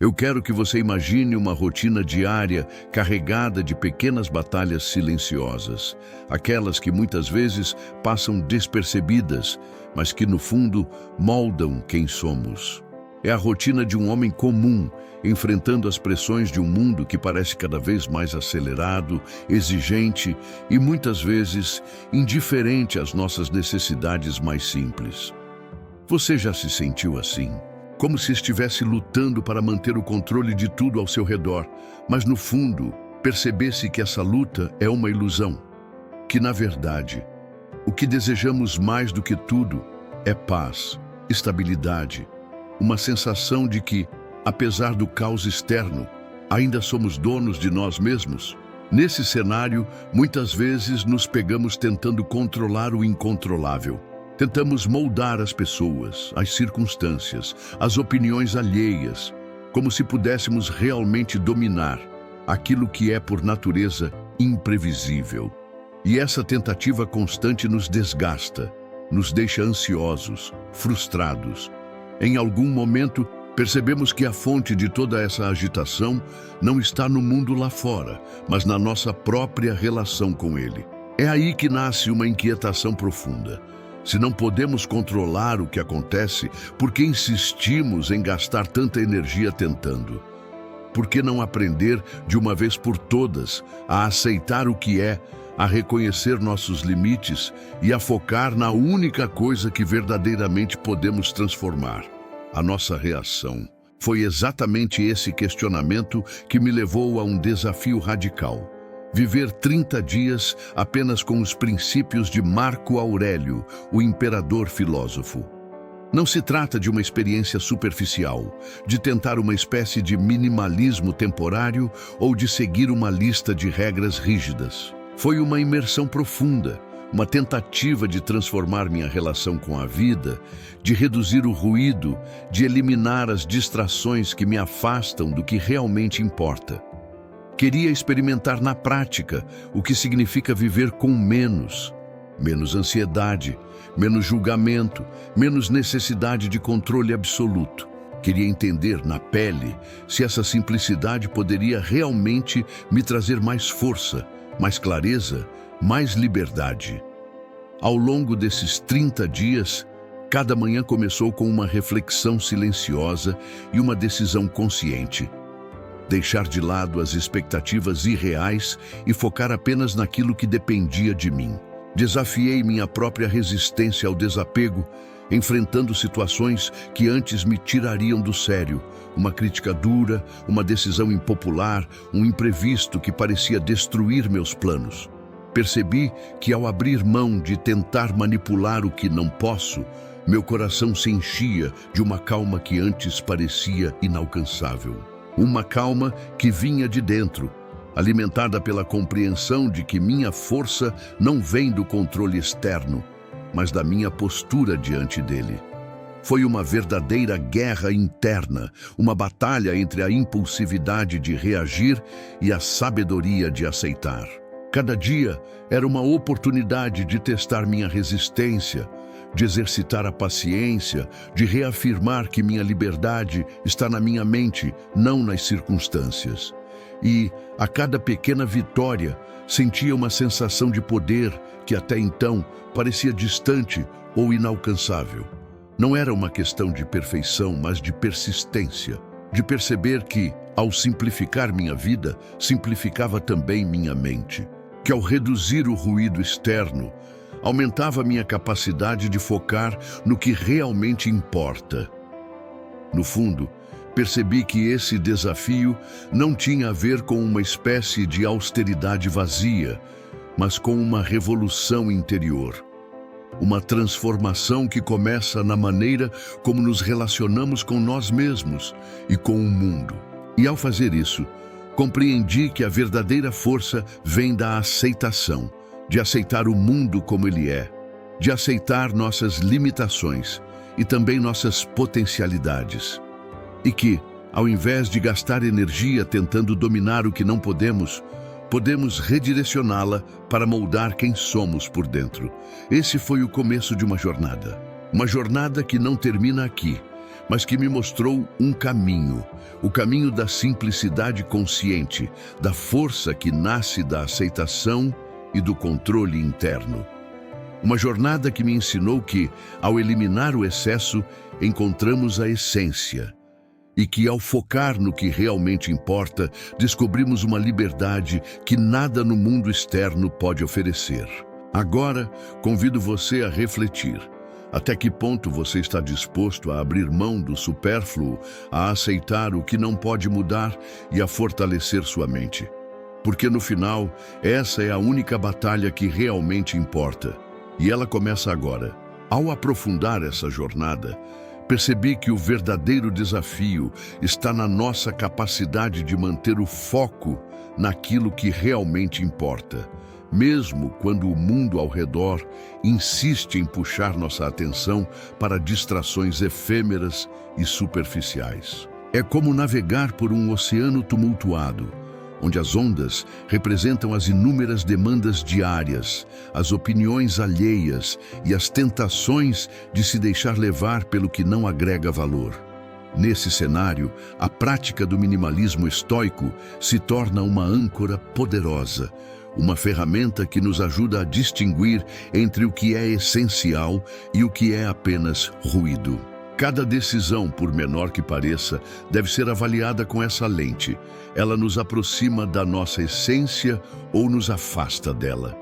Eu quero que você imagine uma rotina diária carregada de pequenas batalhas silenciosas, aquelas que muitas vezes passam despercebidas, mas que no fundo moldam quem somos. É a rotina de um homem comum, enfrentando as pressões de um mundo que parece cada vez mais acelerado, exigente e muitas vezes indiferente às nossas necessidades mais simples. Você já se sentiu assim? Como se estivesse lutando para manter o controle de tudo ao seu redor, mas no fundo percebesse que essa luta é uma ilusão, que na verdade o que desejamos mais do que tudo é paz, estabilidade, uma sensação de que, apesar do caos externo, ainda somos donos de nós mesmos. Nesse cenário, muitas vezes nos pegamos tentando controlar o incontrolável. Tentamos moldar as pessoas, as circunstâncias, as opiniões alheias, como se pudéssemos realmente dominar aquilo que é por natureza imprevisível. E essa tentativa constante nos desgasta, nos deixa ansiosos, frustrados. Em algum momento, percebemos que a fonte de toda essa agitação não está no mundo lá fora, mas na nossa própria relação com ele. É aí que nasce uma inquietação profunda. Se não podemos controlar o que acontece, por que insistimos em gastar tanta energia tentando? Por que não aprender de uma vez por todas a aceitar o que é, a reconhecer nossos limites e a focar na única coisa que verdadeiramente podemos transformar? A nossa reação. Foi exatamente esse questionamento que me levou a um desafio radical. Viver 30 dias apenas com os princípios de Marco Aurélio, o imperador filósofo. Não se trata de uma experiência superficial, de tentar uma espécie de minimalismo temporário ou de seguir uma lista de regras rígidas. Foi uma imersão profunda, uma tentativa de transformar minha relação com a vida, de reduzir o ruído, de eliminar as distrações que me afastam do que realmente importa. Queria experimentar na prática o que significa viver com menos ansiedade, menos julgamento, menos necessidade de controle absoluto. Queria entender na pele se essa simplicidade poderia realmente me trazer mais força, mais clareza, mais liberdade. Ao longo desses 30 dias, cada manhã começou com uma reflexão silenciosa e uma decisão consciente. Deixar de lado as expectativas irreais e focar apenas naquilo que dependia de mim. Desafiei minha própria resistência ao desapego, enfrentando situações que antes me tirariam do sério. Uma crítica dura, uma decisão impopular, um imprevisto que parecia destruir meus planos. Percebi que ao abrir mão de tentar manipular o que não posso, meu coração se enchia de uma calma que antes parecia inalcançável. Uma calma que vinha de dentro, alimentada pela compreensão de que minha força não vem do controle externo, mas da minha postura diante dele. Foi uma verdadeira guerra interna, uma batalha entre a impulsividade de reagir e a sabedoria de aceitar. Cada dia era uma oportunidade de testar minha resistência, de exercitar a paciência, de reafirmar que minha liberdade está na minha mente, não nas circunstâncias. E, a cada pequena vitória, sentia uma sensação de poder que até então parecia distante ou inalcançável. Não era uma questão de perfeição, mas de persistência, de perceber que, ao simplificar minha vida, simplificava também minha mente. Que ao reduzir o ruído externo, aumentava minha capacidade de focar no que realmente importa. No fundo, percebi que esse desafio não tinha a ver com uma espécie de austeridade vazia, mas com uma revolução interior. Uma transformação que começa na maneira como nos relacionamos com nós mesmos e com o mundo. E ao fazer isso, compreendi que a verdadeira força vem da aceitação, de aceitar o mundo como ele é, de aceitar nossas limitações e também nossas potencialidades. E que, ao invés de gastar energia tentando dominar o que não podemos redirecioná-la para moldar quem somos por dentro. Esse foi o começo de uma jornada. Uma jornada que não termina aqui, mas que me mostrou um caminho, o caminho da simplicidade consciente, da força que nasce da aceitação e do controle interno. Uma jornada que me ensinou que, ao eliminar o excesso, encontramos a essência. E que, ao focar no que realmente importa, descobrimos uma liberdade que nada no mundo externo pode oferecer. Agora, convido você a refletir. Até que ponto você está disposto a abrir mão do supérfluo, a aceitar o que não pode mudar e a fortalecer sua mente? Porque no final, essa é a única batalha que realmente importa. E ela começa agora. Ao aprofundar essa jornada, percebi que o verdadeiro desafio está na nossa capacidade de manter o foco naquilo que realmente importa, mesmo quando o mundo ao redor insiste em puxar nossa atenção para distrações efêmeras e superficiais. É como navegar por um oceano tumultuado, onde as ondas representam as inúmeras demandas diárias, as opiniões alheias e as tentações de se deixar levar pelo que não agrega valor. Nesse cenário, a prática do minimalismo estoico se torna uma âncora poderosa, uma ferramenta que nos ajuda a distinguir entre o que é essencial e o que é apenas ruído. Cada decisão, por menor que pareça, deve ser avaliada com essa lente. Ela nos aproxima da nossa essência ou nos afasta dela.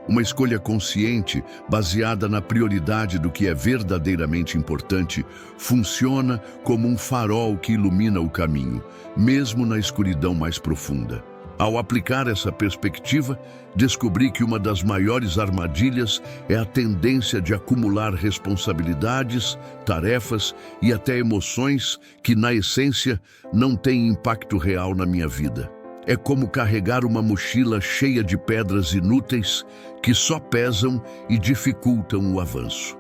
Uma escolha consciente, baseada na prioridade do que é verdadeiramente importante, funciona como um farol que ilumina o caminho, mesmo na escuridão mais profunda. Ao aplicar essa perspectiva, descobri que uma das maiores armadilhas é a tendência de acumular responsabilidades, tarefas e até emoções que, na essência, não têm impacto real na minha vida. É como carregar uma mochila cheia de pedras inúteis que só pesam e dificultam o avanço.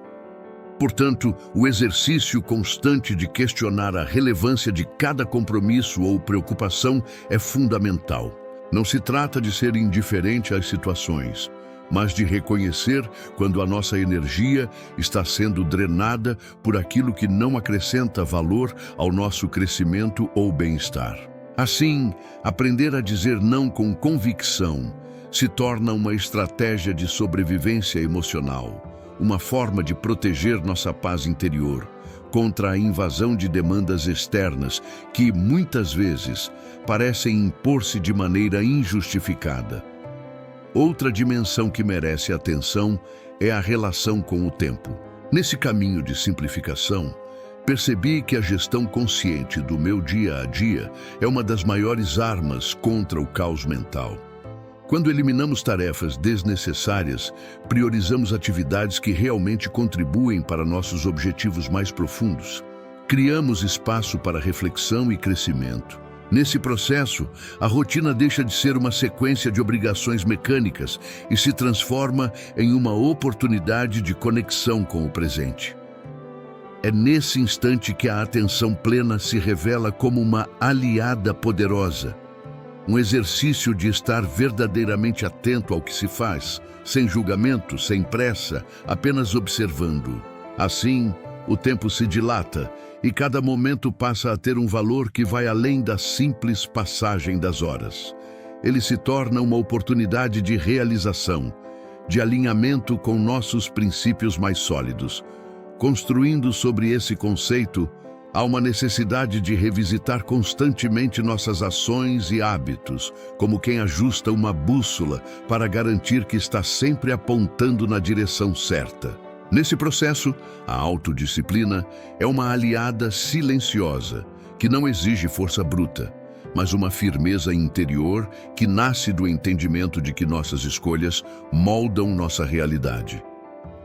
Portanto, o exercício constante de questionar a relevância de cada compromisso ou preocupação é fundamental. Não se trata de ser indiferente às situações, mas de reconhecer quando a nossa energia está sendo drenada por aquilo que não acrescenta valor ao nosso crescimento ou bem-estar. Assim, aprender a dizer não com convicção se torna uma estratégia de sobrevivência emocional, uma forma de proteger nossa paz interior contra a invasão de demandas externas que, muitas vezes, parecem impor-se de maneira injustificada. Outra dimensão que merece atenção é a relação com o tempo. Nesse caminho de simplificação, percebi que a gestão consciente do meu dia a dia é uma das maiores armas contra o caos mental. Quando eliminamos tarefas desnecessárias, priorizamos atividades que realmente contribuem para nossos objetivos mais profundos. Criamos espaço para reflexão e crescimento. Nesse processo, a rotina deixa de ser uma sequência de obrigações mecânicas e se transforma em uma oportunidade de conexão com o presente. É nesse instante que a atenção plena se revela como uma aliada poderosa. Um exercício de estar verdadeiramente atento ao que se faz, sem julgamento, sem pressa, apenas observando. Assim, o tempo se dilata e cada momento passa a ter um valor que vai além da simples passagem das horas. Ele se torna uma oportunidade de realização, de alinhamento com nossos princípios mais sólidos. Construindo sobre esse conceito, há uma necessidade de revisitar constantemente nossas ações e hábitos, como quem ajusta uma bússola para garantir que está sempre apontando na direção certa. Nesse processo, a autodisciplina é uma aliada silenciosa, que não exige força bruta, mas uma firmeza interior que nasce do entendimento de que nossas escolhas moldam nossa realidade.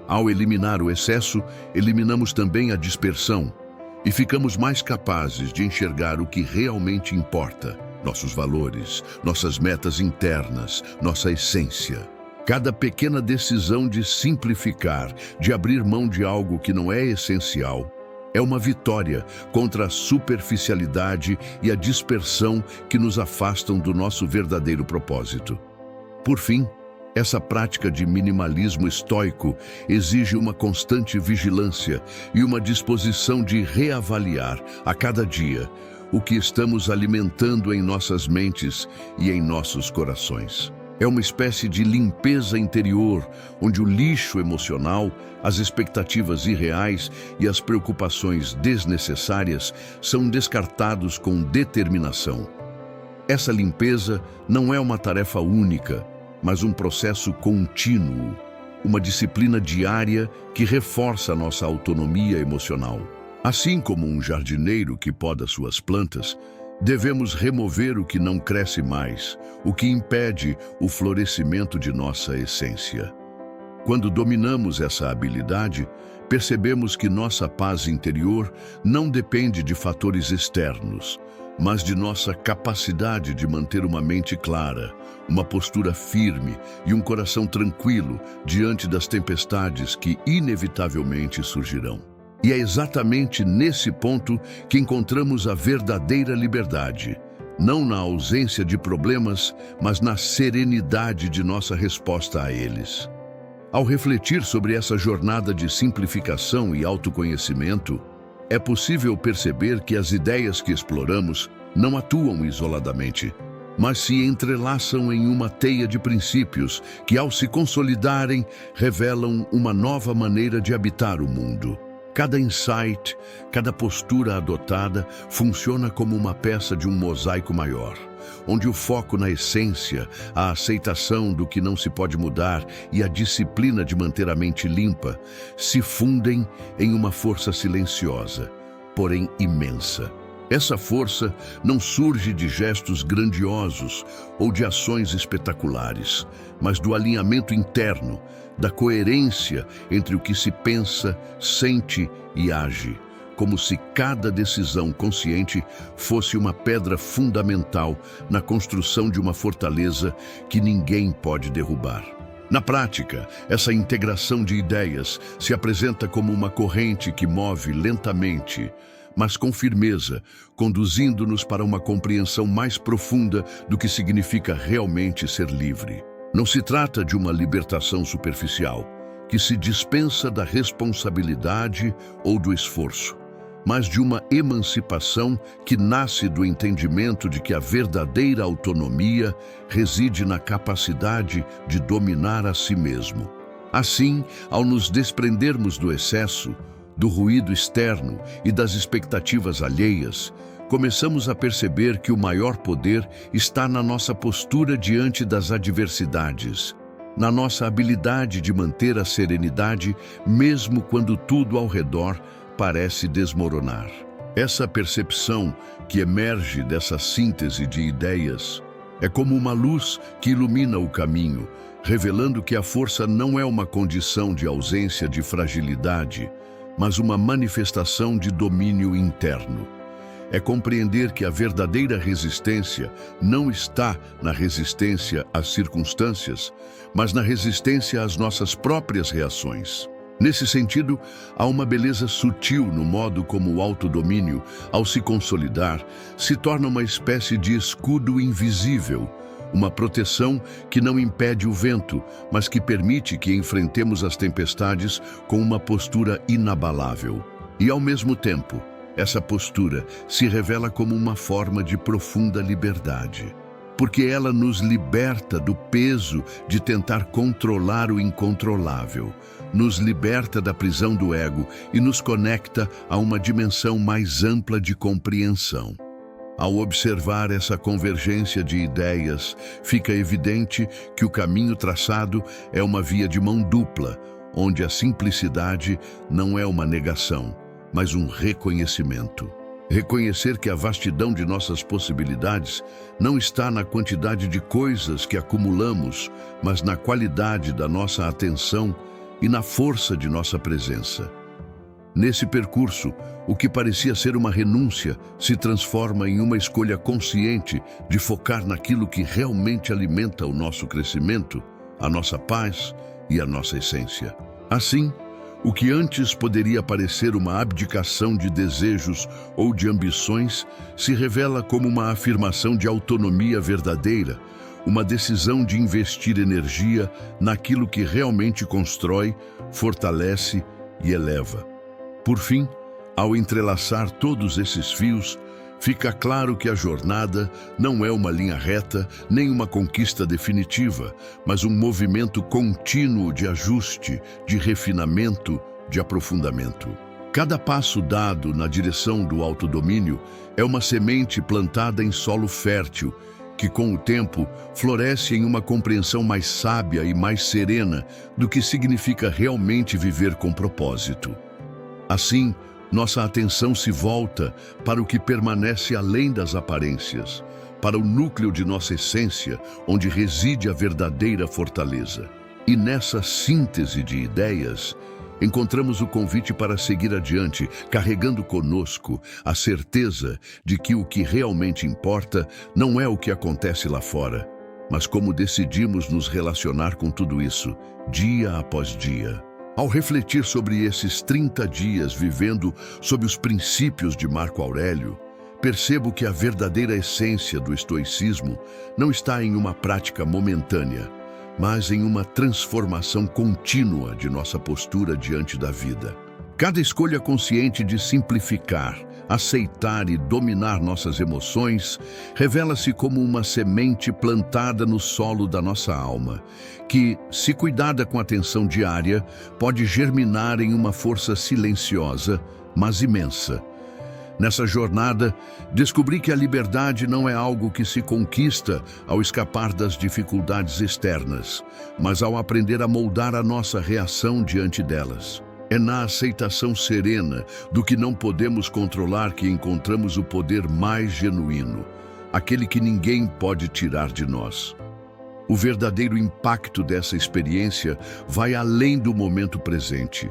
Ao eliminar o excesso, eliminamos também a dispersão, e ficamos mais capazes de enxergar o que realmente importa, nossos valores, nossas metas internas, nossa essência. Cada pequena decisão de simplificar, de abrir mão de algo que não é essencial, é uma vitória contra a superficialidade e a dispersão que nos afastam do nosso verdadeiro propósito. Por fim, Essa prática de minimalismo estoico exige uma constante vigilância e uma disposição de reavaliar a cada dia o que estamos alimentando em nossas mentes e em nossos corações. É uma espécie de limpeza interior, onde o lixo emocional, as expectativas irreais e as preocupações desnecessárias são descartados com determinação. Essa limpeza não é uma tarefa única, mas um processo contínuo, uma disciplina diária que reforça nossa autonomia emocional. Assim como um jardineiro que poda suas plantas, devemos remover o que não cresce mais, o que impede o florescimento de nossa essência. Quando dominamos essa habilidade, percebemos que nossa paz interior não depende de fatores externos, mas de nossa capacidade de manter uma mente clara, uma postura firme e um coração tranquilo diante das tempestades que inevitavelmente surgirão. E é exatamente nesse ponto que encontramos a verdadeira liberdade, não na ausência de problemas, mas na serenidade de nossa resposta a eles. Ao refletir sobre essa jornada de simplificação e autoconhecimento, é possível perceber que as ideias que exploramos não atuam isoladamente, mas se entrelaçam em uma teia de princípios que, ao se consolidarem, revelam uma nova maneira de habitar o mundo. Cada insight, cada postura adotada funciona como uma peça de um mosaico maior, onde o foco na essência, a aceitação do que não se pode mudar e a disciplina de manter a mente limpa se fundem em uma força silenciosa, porém imensa. Essa força não surge de gestos grandiosos ou de ações espetaculares, mas do alinhamento interno, da coerência entre o que se pensa, sente e age, como se cada decisão consciente fosse uma pedra fundamental na construção de uma fortaleza que ninguém pode derrubar. Na prática, essa integração de ideias se apresenta como uma corrente que move lentamente, mas com firmeza, conduzindo-nos para uma compreensão mais profunda do que significa realmente ser livre. Não se trata de uma libertação superficial, que se dispensa da responsabilidade ou do esforço, mas de uma emancipação que nasce do entendimento de que a verdadeira autonomia reside na capacidade de dominar a si mesmo. Assim, ao nos desprendermos do excesso, do ruído externo e das expectativas alheias, começamos a perceber que o maior poder está na nossa postura diante das adversidades, na nossa habilidade de manter a serenidade mesmo quando tudo ao redor parece desmoronar. Essa percepção que emerge dessa síntese de ideias é como uma luz que ilumina o caminho, revelando que a força não é uma condição de ausência de fragilidade, mas uma manifestação de domínio interno. É compreender que a verdadeira resistência não está na resistência às circunstâncias, mas na resistência às nossas próprias reações. Nesse sentido, há uma beleza sutil no modo como o autodomínio, ao se consolidar, se torna uma espécie de escudo invisível, uma proteção que não impede o vento, mas que permite que enfrentemos as tempestades com uma postura inabalável. E, ao mesmo tempo, essa postura se revela como uma forma de profunda liberdade, porque ela nos liberta do peso de tentar controlar o incontrolável, nos liberta da prisão do ego e nos conecta a uma dimensão mais ampla de compreensão. Ao observar essa convergência de ideias, fica evidente que o caminho traçado é uma via de mão dupla, onde a simplicidade não é uma negação, mas um reconhecimento. Reconhecer que a vastidão de nossas possibilidades não está na quantidade de coisas que acumulamos, mas na qualidade da nossa atenção e na força de nossa presença. Nesse percurso, o que parecia ser uma renúncia se transforma em uma escolha consciente de focar naquilo que realmente alimenta o nosso crescimento, a nossa paz e a nossa essência. Assim, o que antes poderia parecer uma abdicação de desejos ou de ambições se revela como uma afirmação de autonomia verdadeira, uma decisão de investir energia naquilo que realmente constrói, fortalece e eleva. Por fim, ao entrelaçar todos esses fios, fica claro que a jornada não é uma linha reta nem uma conquista definitiva, mas um movimento contínuo de ajuste, de refinamento, de aprofundamento. Cada passo dado na direção do autodomínio é uma semente plantada em solo fértil, que com o tempo floresce em uma compreensão mais sábia e mais serena do que significa realmente viver com propósito. Assim, nossa atenção se volta para o que permanece além das aparências, para o núcleo de nossa essência, onde reside a verdadeira fortaleza. E nessa síntese de ideias, encontramos o convite para seguir adiante, carregando conosco a certeza de que o que realmente importa não é o que acontece lá fora, mas como decidimos nos relacionar com tudo isso, dia após dia. Ao refletir sobre esses 30 dias vivendo sob os princípios de Marco Aurélio, percebo que a verdadeira essência do estoicismo não está em uma prática momentânea, mas em uma transformação contínua de nossa postura diante da vida. Cada escolha consciente de simplificar, aceitar e dominar nossas emoções revela-se como uma semente plantada no solo da nossa alma, que, se cuidada com atenção diária, pode germinar em uma força silenciosa, mas imensa. Nessa jornada, descobri que a liberdade não é algo que se conquista ao escapar das dificuldades externas, mas ao aprender a moldar a nossa reação diante delas. É na aceitação serena do que não podemos controlar que encontramos o poder mais genuíno, aquele que ninguém pode tirar de nós. O verdadeiro impacto dessa experiência vai além do momento presente.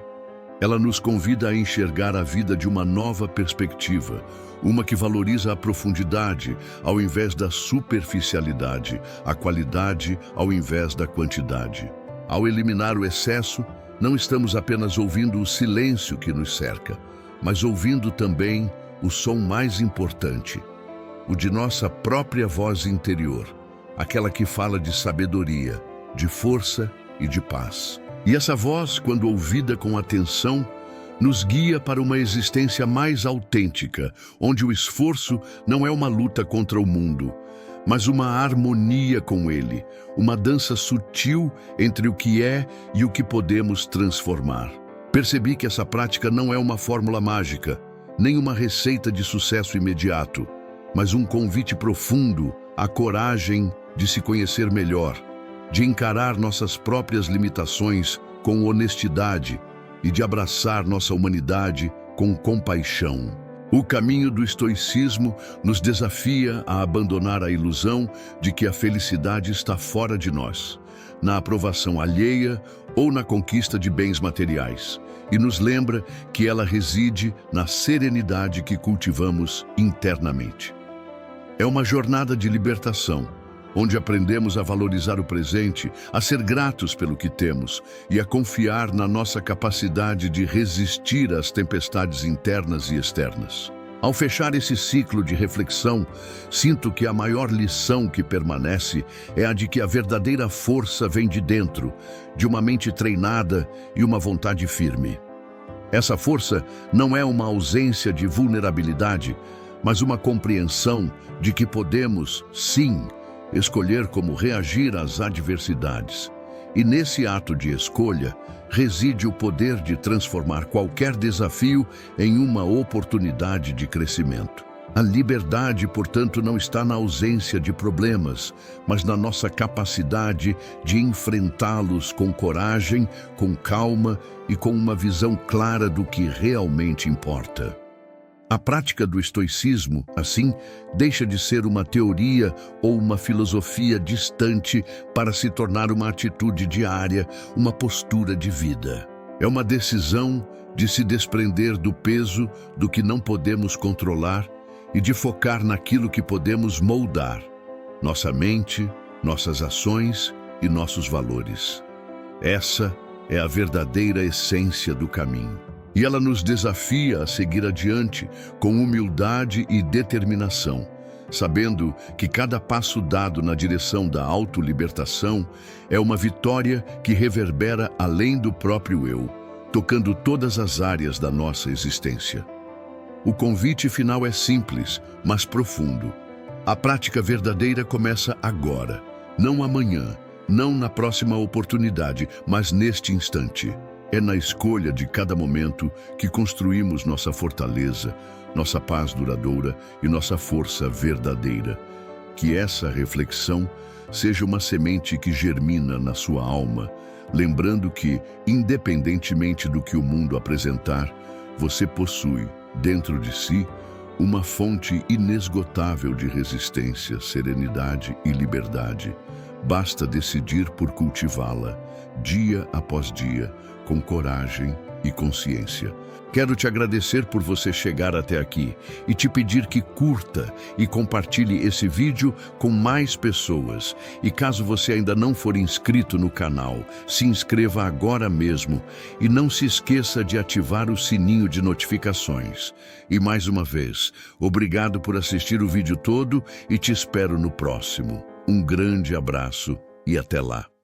Ela nos convida a enxergar a vida de uma nova perspectiva, uma que valoriza a profundidade ao invés da superficialidade, a qualidade ao invés da quantidade. Ao eliminar o excesso, não estamos apenas ouvindo o silêncio que nos cerca, mas ouvindo também o som mais importante, o de nossa própria voz interior, aquela que fala de sabedoria, de força e de paz. E essa voz, quando ouvida com atenção, nos guia para uma existência mais autêntica, onde o esforço não é uma luta contra o mundo, mas uma harmonia com ele, uma dança sutil entre o que é e o que podemos transformar. Percebi que essa prática não é uma fórmula mágica, nem uma receita de sucesso imediato, mas um convite profundo à coragem de se conhecer melhor, de encarar nossas próprias limitações com honestidade e de abraçar nossa humanidade com compaixão. O caminho do estoicismo nos desafia a abandonar a ilusão de que a felicidade está fora de nós, na aprovação alheia ou na conquista de bens materiais, e nos lembra que ela reside na serenidade que cultivamos internamente. É uma jornada de libertação, onde aprendemos a valorizar o presente, a ser gratos pelo que temos e a confiar na nossa capacidade de resistir às tempestades internas e externas. Ao fechar esse ciclo de reflexão, sinto que a maior lição que permanece é a de que a verdadeira força vem de dentro, de uma mente treinada e uma vontade firme. Essa força não é uma ausência de vulnerabilidade, mas uma compreensão de que podemos, sim, escolher como reagir às adversidades. E nesse ato de escolha reside o poder de transformar qualquer desafio em uma oportunidade de crescimento. A liberdade, portanto, não está na ausência de problemas, mas na nossa capacidade de enfrentá-los com coragem, com calma e com uma visão clara do que realmente importa. A prática do estoicismo, assim, deixa de ser uma teoria ou uma filosofia distante para se tornar uma atitude diária, uma postura de vida. É uma decisão de se desprender do peso do que não podemos controlar e de focar naquilo que podemos moldar, nossa mente, nossas ações e nossos valores. Essa é a verdadeira essência do caminho. E ela nos desafia a seguir adiante com humildade e determinação, sabendo que cada passo dado na direção da autolibertação é uma vitória que reverbera além do próprio eu, tocando todas as áreas da nossa existência. O convite final é simples, mas profundo. A prática verdadeira começa agora, não amanhã, não na próxima oportunidade, mas neste instante. É na escolha de cada momento que construímos nossa fortaleza, nossa paz duradoura e nossa força verdadeira. Que essa reflexão seja uma semente que germina na sua alma, lembrando que, independentemente do que o mundo apresentar, você possui, dentro de si, uma fonte inesgotável de resistência, serenidade e liberdade. Basta decidir por cultivá-la, dia após dia, com coragem e consciência. Quero te agradecer por você chegar até aqui e te pedir que curta e compartilhe esse vídeo com mais pessoas. E caso você ainda não for inscrito no canal, se inscreva agora mesmo e não se esqueça de ativar o sininho de notificações. E mais uma vez, obrigado por assistir o vídeo todo e te espero no próximo. Um grande abraço e até lá.